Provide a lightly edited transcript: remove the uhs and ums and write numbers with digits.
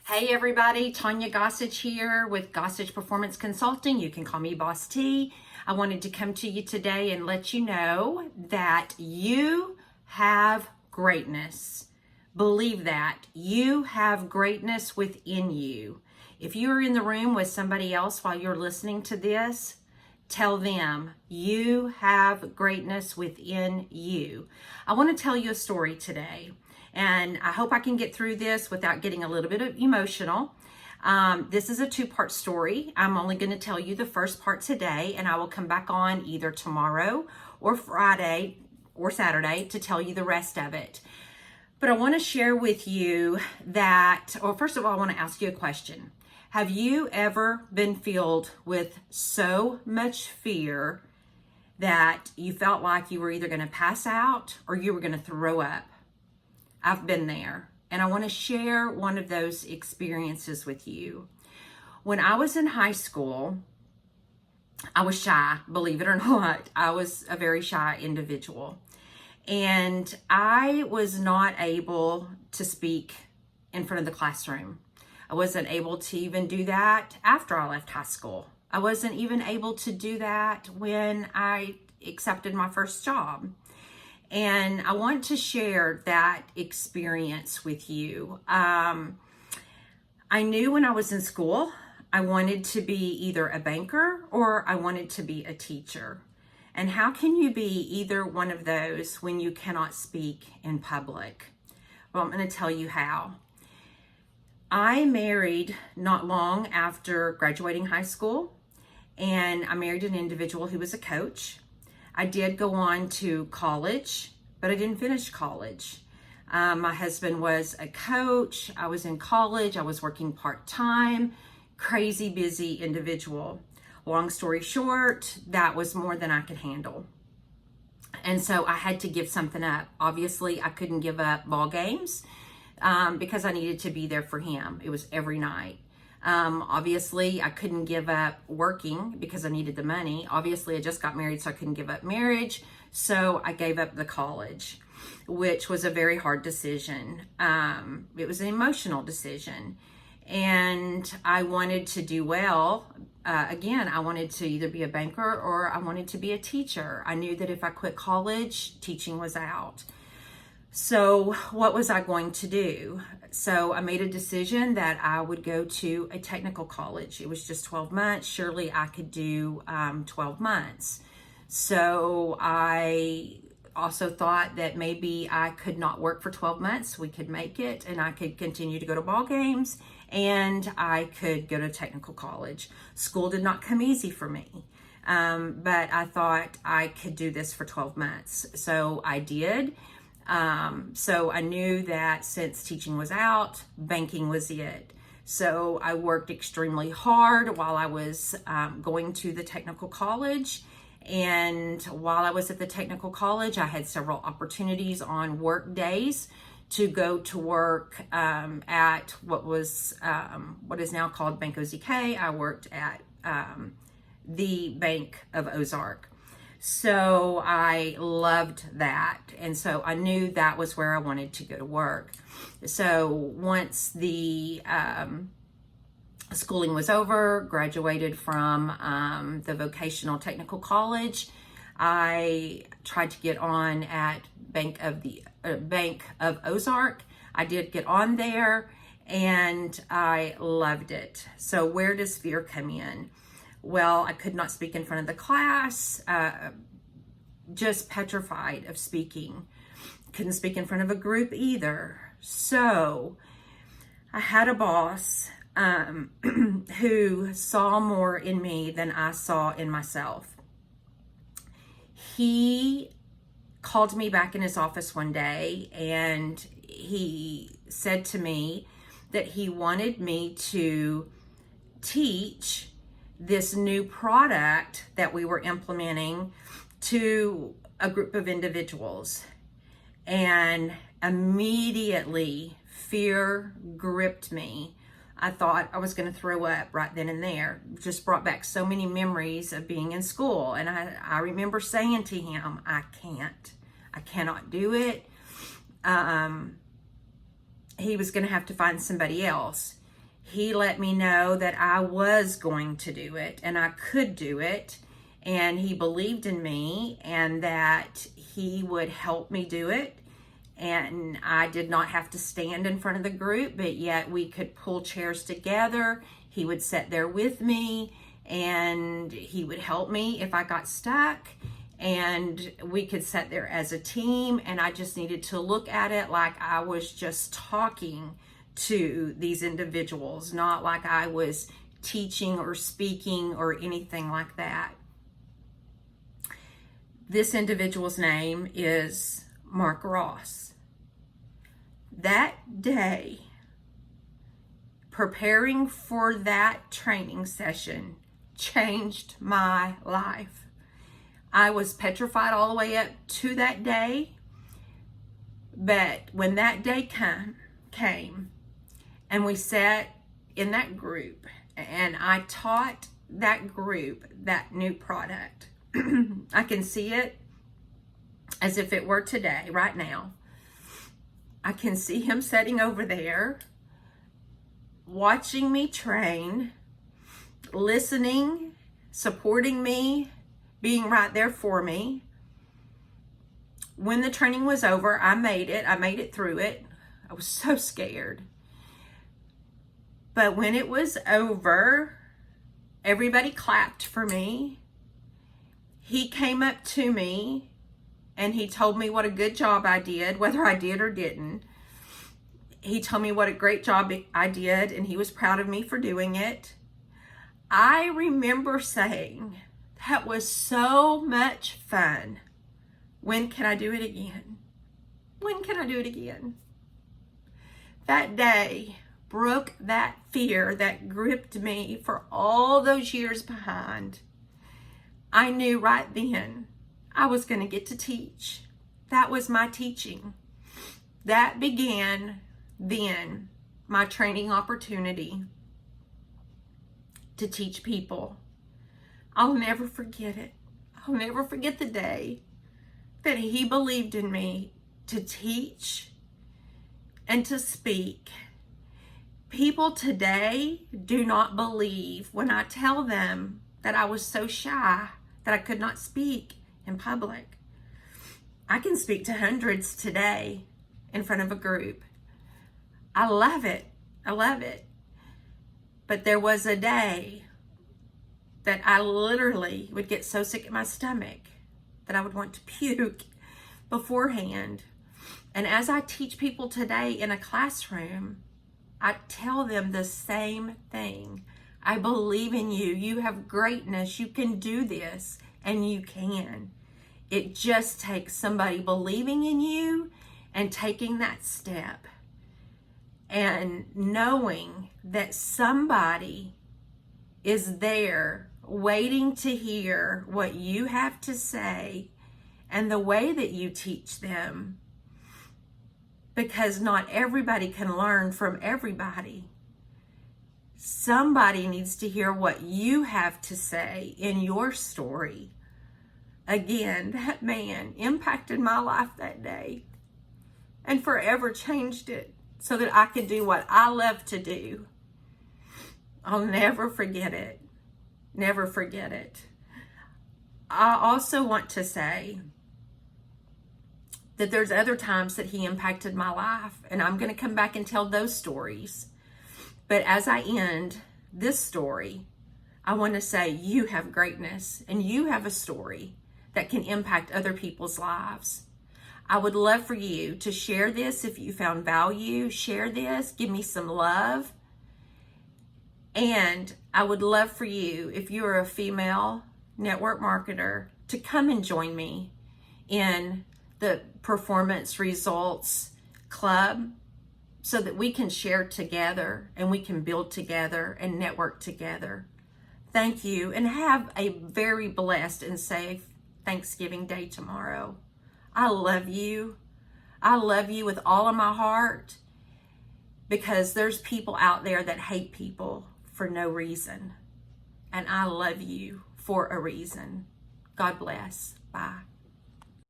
Hey everybody, Tanya Gossage here with Gossage Performance Consulting. You can call me Boss T. I wanted to come to you today and let you know that you have greatness. Believe that. You have greatness within you. If you are in the room with somebody else while you're listening to this, tell them you have greatness within you. I want to tell you a story today, and I hope I can get through this without getting a little bit emotional. This is a two-part story. I'm only going to tell you the first part today, and I will come back on either tomorrow or Friday or Saturday to tell you the rest of it. But I want to share with you that, or first of all, I want to ask you a question. Have you ever been filled with so much fear that you felt like you were either going to pass out or you were going to throw up? I've been there, and I want to share one of those experiences with you. When I was in high school, I was shy, believe it or not. I was a very shy individual, and I was not able to speak in front of the classroom. I wasn't able to even do that after I left high school. I wasn't even able to do that when I accepted my first job. And I want to share that experience with you. I knew when I was in school, I wanted to be either a banker or I wanted to be a teacher. And how can you be either one of those when you cannot speak in public? Well, I'm going to tell you how. I married not long after graduating high school, and I married an individual who was a coach. I did go on to college, but I didn't finish college. My husband was a coach. I was in college. I was working part-time, crazy busy individual. Long story short, that was more than I could handle. And so I had to give something up. Obviously, I couldn't give up ball games because I needed to be there for him. It was every night. Obviously, I couldn't give up working because I needed the money. Obviously, I just got married, so I couldn't give up marriage. So I gave up the college, which was a very hard decision. It was an emotional decision. And I wanted to do well. Again, I wanted to either be a banker or I wanted to be a teacher. I knew that if I quit college, teaching was out. So what was I going to do? So I made a decision that I would go to a technical college. It was just 12 months. Surely I could do 12 months. So I also thought that maybe I could not work for 12 months. We could make it, and I could continue to go to ball games, and I could go to technical college. School did not come easy for me. But I thought I could do this for 12 months. So I did. So I knew that since teaching was out, banking was it. So I worked extremely hard while I was going to the technical college. And while I was at the technical college, I had several opportunities on work days to go to work at what is now called Bank OZK. I worked at the Bank of Ozark. So I loved that. And so I knew that was where I wanted to go to work. So once the schooling was over, graduated from the vocational technical college, I tried to get on at Bank of Ozark. I did get on there, and I loved it. So where does fear come in? Well, I could not speak in front of the class, just petrified of speaking. Couldn't speak in front of a group either. So I had a boss who saw more in me than I saw in myself. He called me back in his office one day, and he said to me that he wanted me to teach this new product that we were implementing to a group of individuals. And immediately fear gripped me. I thought I was going to throw up right then and there. Just brought back so many memories of being in school. And I remember saying to him, I cannot do it. He was going to have to find somebody else. He let me know that I was going to do it and I could do it. And he believed in me and that he would help me do it. And I did not have to stand in front of the group, but yet we could pull chairs together. He would sit there with me and he would help me if I got stuck. And we could sit there as a team, and I just needed to look at it like I was just talking to these individuals, not like I was teaching or speaking or anything like that. This individual's name is Mark Ross. That day, preparing for that training session changed my life. I was petrified all the way up to that day, but when that day came and we sat in that group and I taught that group that new product, I can see it as if it were today, right now. I can see him sitting over there, watching me train, listening, supporting me, being right there for me. When the training was over, I made it through it. I was so scared. But when it was over, everybody clapped for me. He came up to me and he told me what a good job I did, whether I did or didn't. He told me what a great job I did, and he was proud of me for doing it. I remember saying, that was so much fun. When can I do it again? When can I do it again? That day broke that fear that gripped me for all those years behind. I knew right then I was going to get to teach. That was my teaching. That began then my training opportunity to teach people. I'll never forget it. I'll never forget the day that he believed in me to teach and to speak. People today do not believe when I tell them that I was so shy that I could not speak in public. I can speak to hundreds today in front of a group. I love it. I love it. But there was a day that I literally would get so sick at my stomach that I would want to puke beforehand. And as I teach people today in a classroom, I tell them the same thing. I believe in you. You have greatness. You can do this, and you can. It just takes somebody believing in you and taking that step and knowing that somebody is there waiting to hear what you have to say and the way that you teach them, because not everybody can learn from everybody. Somebody needs to hear what you have to say in your story. Again, that man impacted my life that day and forever changed it so that I could do what I love to do. I'll never forget it. Never forget it. I also want to say that there's other times that he impacted my life, and I'm going to come back and tell those stories. But as I end this story, I want to say you have greatness and you have a story that can impact other people's lives. I would love for you to share this if you found value. Share this. Give me some love. And I would love for you, if you are a female network marketer, to come and join me in the Performance Results Club so that we can share together and we can build together and network together. Thank you, and have a very blessed and safe Thanksgiving Day tomorrow. I love you. I love you with all of my heart, because there's people out there that hate people for no reason. And I love you for a reason. God bless. Bye.